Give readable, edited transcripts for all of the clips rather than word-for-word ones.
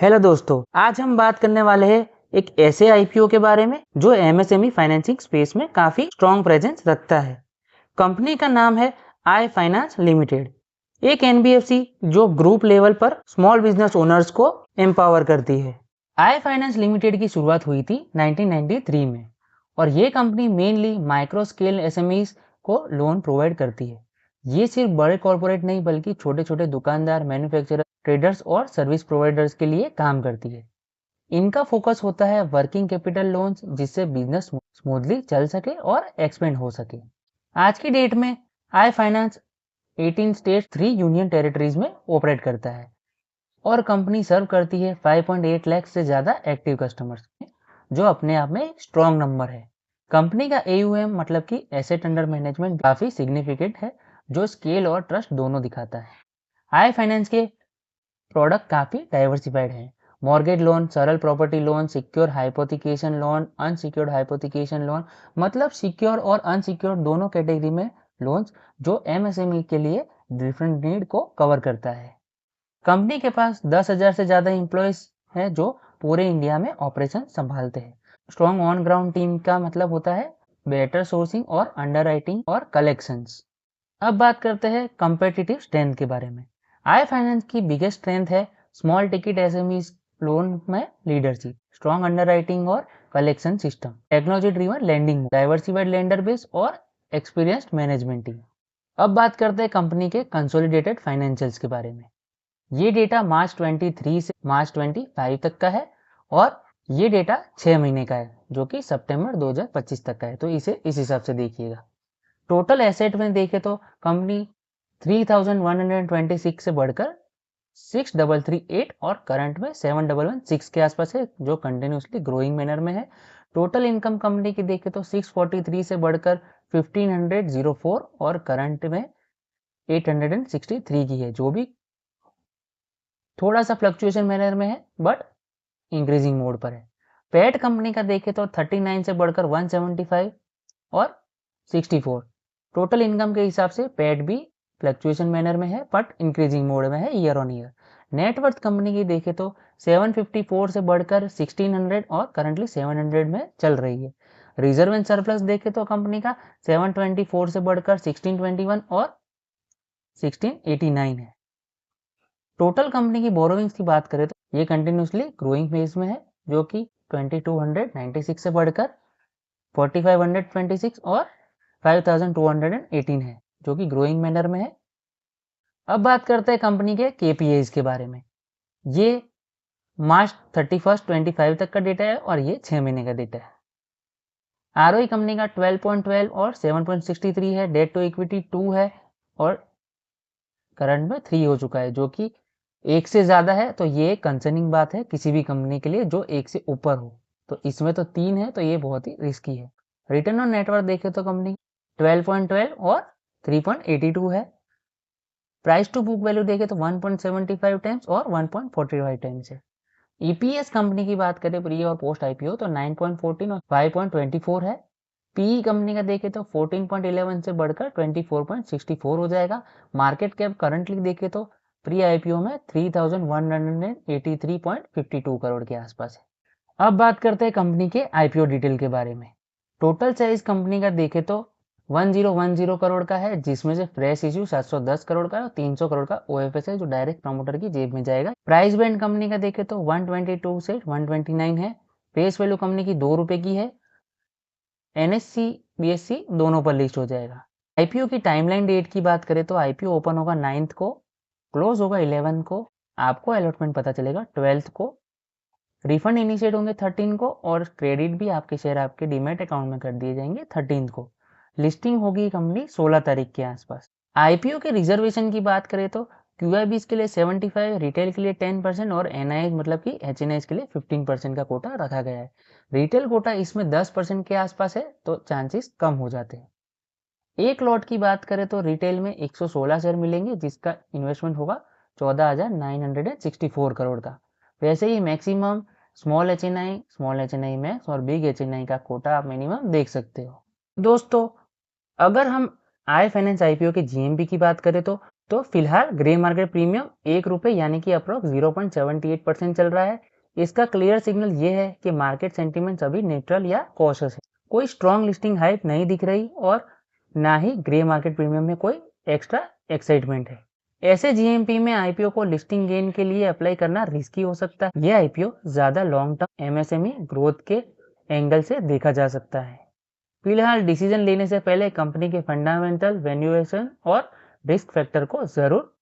Hello दोस्तों, आज हम बात करने वाले हैं एक ऐसे आईपीओ के बारे में जो एमएसएमई फाइनेंसिंग स्पेस में काफी स्ट्रॉन्ग प्रेजेंस रखता है। कंपनी का नाम है आई फाइनेंस लिमिटेड, एक एनबीएफसी जो ग्रुप लेवल पर स्मॉल बिजनेस ओनर्स को एम्पावर करती है। आई फाइनेंस लिमिटेड की शुरुआत हुई थी 1993 में और ये company mainly micro scale SMEs को लोन प्रोवाइड करती है। ये सिर्फ बड़े कॉर्पोरेट नहीं बल्कि छोटे छोटे दुकानदार, मैन्युफैक्चरर, ट्रेडर्स और सर्विस प्रोवाइडर्स के लिए काम करती है। इनका फोकस होता है वर्किंग कैपिटल लोन्स, जिससे बिजनेस स्मूथली चल सके और एक्सपेंड हो सके। आज की डेट में I finance 18 state 3 union territories में ऑपरेट करता है और कंपनी सर्व करती है 5.8 लाख से ज़्यादा एक्टिव कस्टमर्स, जो अपने आप में एक स्ट्रॉन्ग नंबर है। कंपनी का एयूएम मतलब कि एसेट अंडर मैनेजमेंट काफ़ी सिग्निफिकेंट है, जो स्केल और ट्रस्ट दोनों दिखाता है। आई फाइनेंस के प्रोडक्ट काफ़ी डाइवर्सिफाइड हैं। मॉर्गेज लोन, सरल property loan, secure hypothecation loan, unsecured hypothecation loan, मतलब सिक्योर और अनसिक्योर्ड दोनों कैटेगरी में लोन्स, जो एमएसएमई के लिए डिफरेंट नीड को कवर करता है। कंपनी के पास 10,000 से ज़्यादा एम्प्लॉयज़ हैं जो पूरे इंडिया में ऑपरेशन संभालते हैं। स्ट्रॉन्ग ऑन ग्राउंड टीम का मतलब होता है बेटर सोर्सिंग और अंडरराइटिंग और कलेक्शंस। अब बात करते हैं कंपेटिटिव स्ट्रेंथ के बारे में। आई फाइनेंस की बिगेस्ट स्ट्रेंथ है स्मॉल टिकट एसएमई लोन में लीडरशिप, स्ट्रॉन्ग अंडरराइटिंग और collection system, technology driven lending, diversified lender base और एक्सपीरियंस्ड मैनेजमेंट टीम। अब बात करते हैं कंपनी के कंसोलिडेटेड फाइनेंशियल्स के बारे में। ये डेटा मार्च 23 से मार्च 25 तक का है और ये डेटा 6 महीने का है, जो कि सितंबर 2025 तक का है, तो इसे इस हिसाब से देखिएगा। टोटल एसेट में देखें तो कंपनी 3126 से बढ़कर 6338 और करंट में 7116 के आसपास है, जो कंटिन्यूसली ग्रोइंग मैनर में है। टोटल इनकम कंपनी की देखें तो 643 से बढ़कर 1504 और करंट में 863 की है, जो भी थोड़ा सा फ्लक्चुएशन मैनर में है बट इंक्रीजिंग मोड पर है। पैट कंपनी का देखें तो 39 से बढ़कर 175 और 64। टोटल इनकम के हिसाब से पैट भी फ्लक्चुएशन मैनर में है बट इंक्रीजिंग मोड में है year on year. Net worth company की देखें तो 754 से बढ़कर 1600 और करंटली 700 में चल रही है। रिजर्व एंड सरप्लस देखें तो कंपनी का 724 से बढ़कर 1621 और 1689 है। टोटल कंपनी की बोरोविंग्स की बात करें तो ये कंटिन्यूसली ग्रोइंग फेज में है, जो कि 2296 से बढ़कर 4526 और 5218 है, जो कि ग्रोइंग मैनर में है। अब बात करते हैं कंपनी के केपीआईज के बारे में। ये मार्च 31 25 तक का डेटा है और ये 6 महीने का डेटा है। आरओई कंपनी का 12.12 और 7.63 है। डेट टू इक्विटी 2 है और करंट में 3 हो चुका है, जो कि एक से ज़्यादा है, तो ये कंसर्निंग बात है किसी भी कंपनी के लिए जो एक से ऊपर हो। तो इसमें तो 3 है, तो ये बहुत ही रिस्की है। रिटर्न ऑन नेटवर्थ देखे तो कंपनी 12.12 और 3.82 है। प्राइस टू बुक वैल्यू देखे तो 1.75 टाइम्स और 1.45 टाइम्स है। ईपीएस कंपनी की बात करें प्री और पोस्ट आईपीओ तो 9.14 और 5.24 है। पीई कंपनी का देखे तो 14.11 से बढ़कर 24.64 हो जाएगा। मार्केट कैप करंटली देखे तो प्री आईपीओ में 3183.52 करोड़ के आसपास है। अब बात करते हैं कंपनी के आईपीओ डिटेल के बारे में। टोटल साइज कंपनी का देखे तो 1010 करोड़ का है, जिसमें से फ्रेश इश्यू 710 करोड़ का है और 300 करोड़ का ओएफएस है, जो डायरेक्ट प्रमोटर की जेब में जाएगा। प्राइस बैंड कंपनी का देखे तो 122 से 129 है। फेस वैल्यू कंपनी की 2 रुपए की है। एनएससी बीएससी दोनों पर लिस्ट हो जाएगा। आईपीओ की टाइमलाइन डेट की बात करें तो आईपीओ ओपन होगा 9th को, क्लोज होगा 11 को, आपको अलॉटमेंट पता चलेगा 12th को, रिफंड इनिशिएट होंगे 13 को और क्रेडिट भी आपके शेयर आपके डीमैट अकाउंट में कर दिए जाएंगे 13 को। लिस्टिंग होगी कंपनी 16 तारीख के आसपास। आईपीओ के रिजर्वेशन की बात करें तो क्यूआईबीज के लिए 75, रिटेल के लिए 10% और एनआईएज मतलब कि एचएनआईज के लिए 15% का कोटा रखा गया है। रिटेल कोटा इसमें 10% के आसपास है, तो चांसेस कम हो जाते हैं। एक लॉट की बात करें तो रिटेल में 116 शेयर मिलेंगे, जिसका इन्वेस्टमेंट होगा 14,964 करोड़ का। वैसे ही मैक्सिमम स्मॉल एचएनआई मैक्स और बिग एचएनआई का कोटा आप मिनिमम देख सकते हो। दोस्तों, अगर हम आई फाइनेंस आईपीओ के जीएमबी की बात करें तो तो फिलहाल ग्रे मार्केट प्रीमियम ₹1 यानी कि अप्रॉक्स 0.78% चल रहा है। इसका क्लियर सिग्नल ये है कि मार्केट सेंटीमेंट्स अभी न्यूट्रल या कॉशियस है। कोई स्ट्रॉन्ग लिस्टिंग हाइप नहीं दिख रही और ना ही ग्रे मार्केट प्रीमियम में कोई एक्स्ट्रा एक्साइटमेंट है। ऐसे जीएमपी में आईपीओ को लिस्टिंग गेन के लिए अप्लाई करना रिस्की हो सकता है। यह आईपीओ ज्यादा लॉन्ग टर्म एमएसएमई ग्रोथ के एंगल से देखा जा सकता है। फिलहाल डिसीजन लेने से पहले कंपनी के फंडामेंटल, वैल्यूएशन और रिस्क फैक्टर को जरूर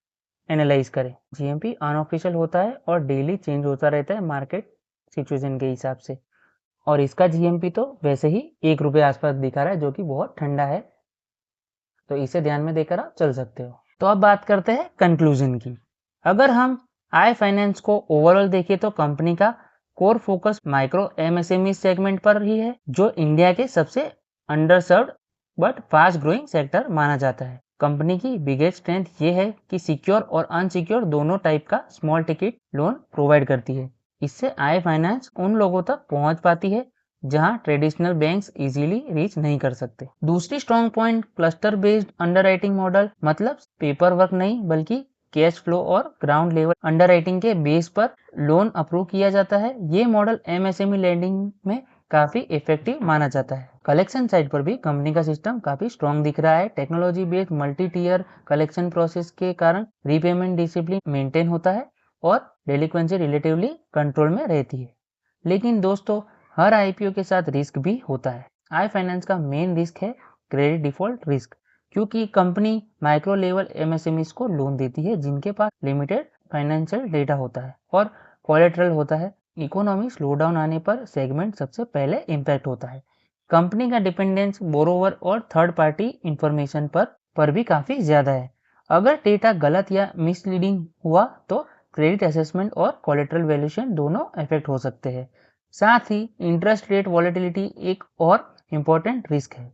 एनालाइज करें। जीएमपी अनऑफिशियल होता है और डेली चेंज होता रहता है मार्केट सिचुएशन के हिसाब से, और इसका जीएमपी तो वैसे ही ₹1 आसपास दिखा रहा है, जो कि बहुत ठंडा है, तो इसे ध्यान में देकर आप चल सकते हो। तो अब बात करते हैं कंक्लूजन की। अगर हम आई फाइनेंस को ओवरऑल देखें तो कंपनी का core focus micro MSME segment पर ही है, जो इंडिया के सबसे underserved but fast growing sector माना जाता है। कंपनी की बिगेस्ट स्ट्रेंथ ये है कि सिक्योर और अनसिक्योर दोनों टाइप का स्मॉल टिकट लोन प्रोवाइड करती है। इससे आई फाइनेंस उन लोगों तक पहुंच पाती है जहां ट्रेडिशनल बैंक्स इजीली रीच नहीं कर सकते। दूसरी strong point cluster based underwriting model, मतलब पेपर वर्क नहीं बल्कि कैश फ्लो और ग्राउंड लेवल अंडरराइटिंग के बेस पर लोन अप्रूव किया जाता है। ये मॉडल एमएसएमई लैंडिंग में काफी इफेक्टिव माना जाता है। कलेक्शन साइड पर भी कंपनी का सिस्टम काफी स्ट्रॉन्ग दिख रहा है। Technology based multi tier collection process के कारण रीपेमेंट डिसिप्लिन मेंटेन होता है और डेलिक्वेंसी रिलेटिवली कंट्रोल में रहती है। लेकिन दोस्तों, हर आईपीओ के साथ रिस्क भी होता है। आई फाइनेंस का मेन रिस्क है क्रेडिट डिफॉल्ट रिस्क, क्योंकि कंपनी माइक्रो लेवल एमएसएमईज को लोन देती है जिनके पास लिमिटेड फाइनेंशियल डेटा होता है और कोलेटरल होता है। इकोनॉमी स्लोडाउन आने पर सेगमेंट सबसे पहले इम्पैक्ट होता है। कंपनी का डिपेंडेंस बोरोवर और थर्ड पार्टी इंफॉर्मेशन पर भी काफी ज्यादा है। अगर डेटा गलत या मिसलीडिंग हुआ तो क्रेडिट असेसमेंट और कोलेटरल वैल्यूएशन दोनों इफेक्ट हो सकते हैं। साथ ही इंटरेस्ट रेट वॉलेटिलिटी एक और इम्पोर्टेंट रिस्क है।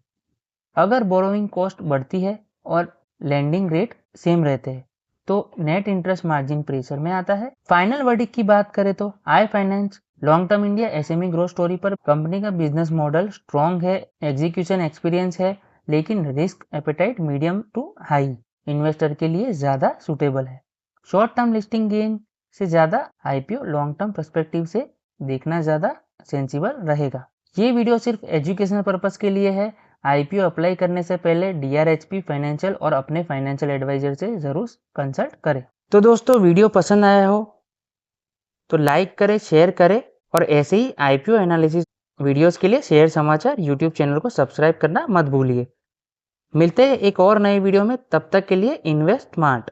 अगर बोरोइंग कॉस्ट बढ़ती है और लैंडिंग रेट सेम रहते हैं तो नेट इंटरेस्ट मार्जिन प्रेशर में आता है। फाइनल वर्डिक्ट की बात करें तो I finance long term India SME growth story पर कंपनी का बिजनेस मॉडल स्ट्रॉन्ग है, एग्जीक्यूशन एक्सपीरियंस है, लेकिन risk appetite medium to high investor के लिए ज्यादा सुटेबल है। शॉर्ट टर्म लिस्टिंग गेन से ज्यादा आईपीओ लॉन्ग टर्म पर्सपेक्टिव से देखना ज्यादा सेंसिबल रहेगा। ये वीडियो सिर्फ एजुकेशनल पर्पस के लिए है। आईपीओ अप्लाई करने से पहले डीआरएचपी फाइनेंशियल और अपने फाइनेंशियल एडवाइजर से जरूर कंसल्ट करें। तो दोस्तों, वीडियो पसंद आया हो तो लाइक करें, शेयर करें और ऐसे ही आईपीओ एनालिसिस वीडियोस के लिए शेयर समाचार यूट्यूब चैनल को सब्सक्राइब करना मत भूलिए। मिलते हैं एक और नए वीडियो में, तब तक के लिए इन्वेस्ट स्मार्ट।